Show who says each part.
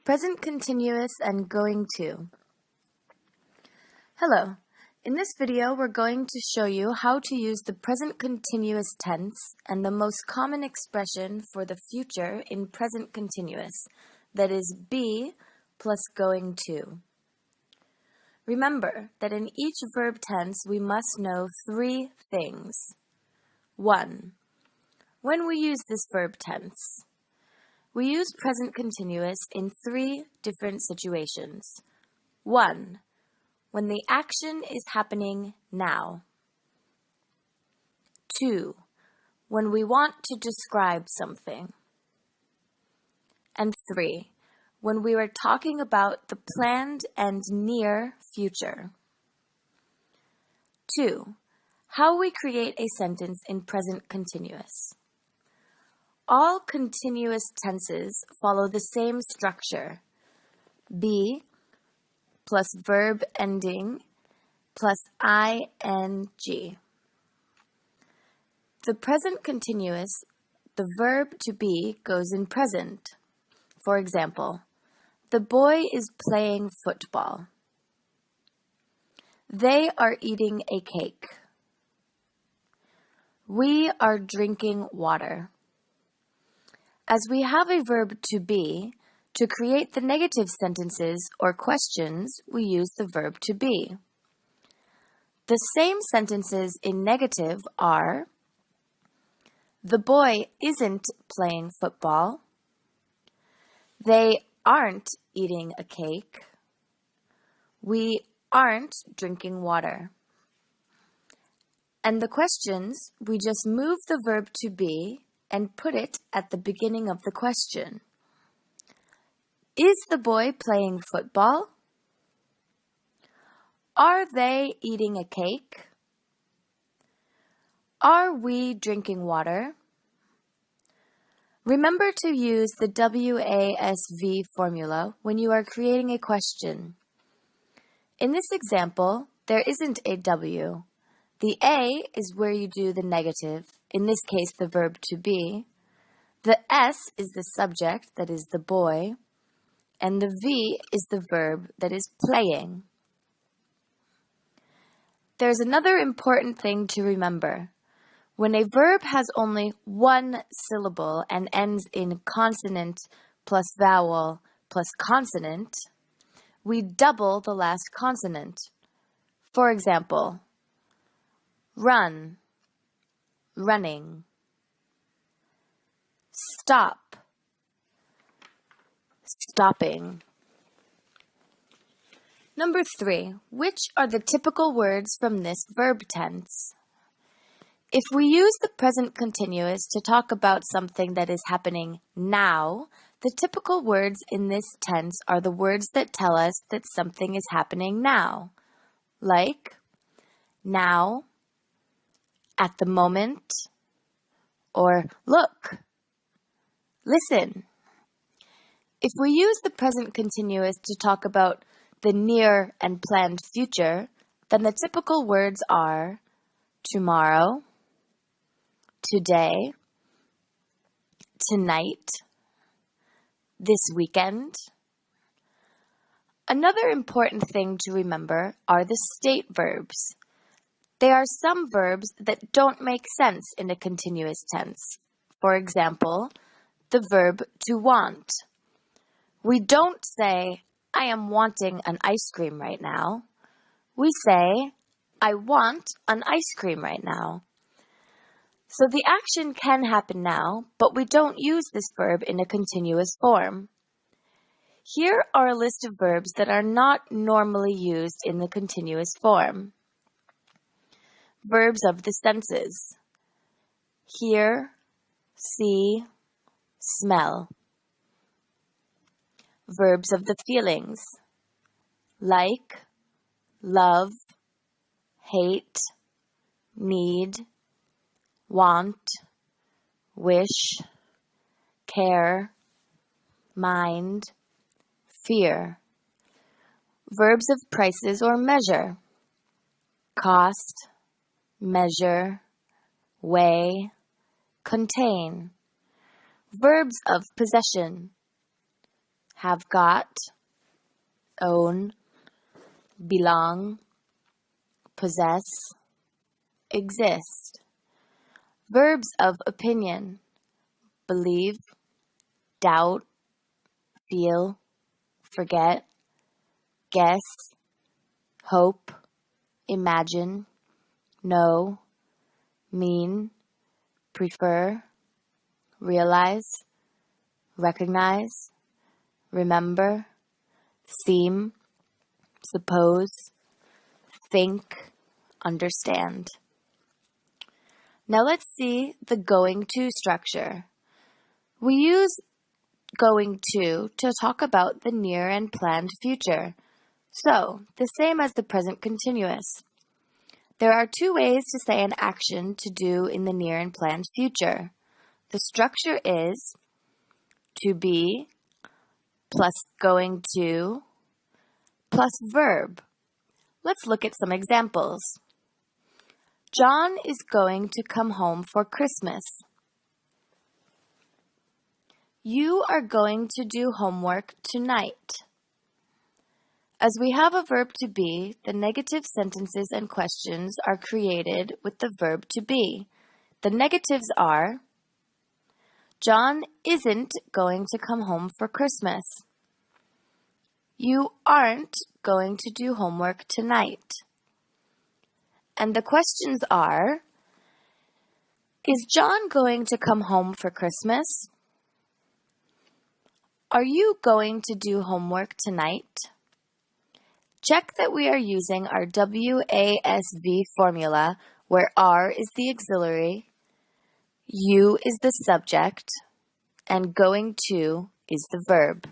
Speaker 1: Present continuous and going to. Hello. In this video, we're going to show you how to use the present continuous tense and the most common expression for the future in present continuous, that is be plus going to. Remember that in each verb tense, we must know three things. 1. When we use this verb tense, we use present continuous in three different situations. 1. When the action is happening now. 2. When we want to describe something. And 3. When we are talking about the planned and near future. 2. How we create a sentence in present continuous. All continuous tenses follow the same structure. Be plus verb ending plus ing. The present continuous, the verb to be goes in present. For example, the boy is playing football. They are eating a cake. We are drinking water. As we have a verb to be, to create the negative sentences or questions, we use the verb to be. The same sentences in negative are: the boy isn't playing football. They aren't eating a cake. We aren't drinking water. And the questions, we just move the verb to be and put it at the beginning of the question. Is the boy playing football? Are they eating a cake? Are we drinking water? Remember to use the WASV formula when you are creating a question. In this example, there isn't a W. The A is where you do the negative, in this case the verb to be. The S is the subject, that is the boy, and the V is the verb that is playing. There's another important thing to remember. When a verb has only one syllable and ends in consonant plus vowel plus consonant, we double the last consonant. For example, run, running. Stop, stopping. Number 3, which are the typical words from this verb tense? If we use the present continuous to talk about something that is happening now, the typical words in this tense are the words that tell us that something is happening now, like now, at the moment, or look, listen. If we use the present continuous to talk about the near and planned future, then the typical words are tomorrow, today, tonight, this weekend. Another important thing to remember are the state verbs. There are some verbs that don't make sense in a continuous tense. For example, the verb to want. We don't say, I am wanting an ice cream right now. We say, I want an ice cream right now. So the action can happen now, but we don't use this verb in a continuous form. Here are a list of verbs that are not normally used in the continuous form. Verbs of the senses: hear, see, smell. Verbs of the feelings: like, love, hate, need, want, wish, care, mind, fear. Verbs of prices or measure: cost, measure, weigh, contain. Verbs of possession: have got, own, belong, possess, exist. Verbs of opinion: believe, doubt, feel, forget, guess, hope, imagine, know, mean, prefer, realize, recognize, remember, seem, suppose, think, understand. Now let's see the going to structure. We use going to talk about the near and planned future. So, the same as the present continuous. There are two ways to say an action to do in the near and planned future. The structure is to be plus going to plus verb. Let's look at some examples. John is going to come home for Christmas. You are going to do homework tonight. As we have a verb to be, the negative sentences and questions are created with the verb to be. The negatives are: John isn't going to come home for Christmas. You aren't going to do homework tonight. And the questions are: Is John going to come home for Christmas? Are you going to do homework tonight? Check that we are using our WASV formula, where R is the auxiliary, U is the subject, and going to is the verb.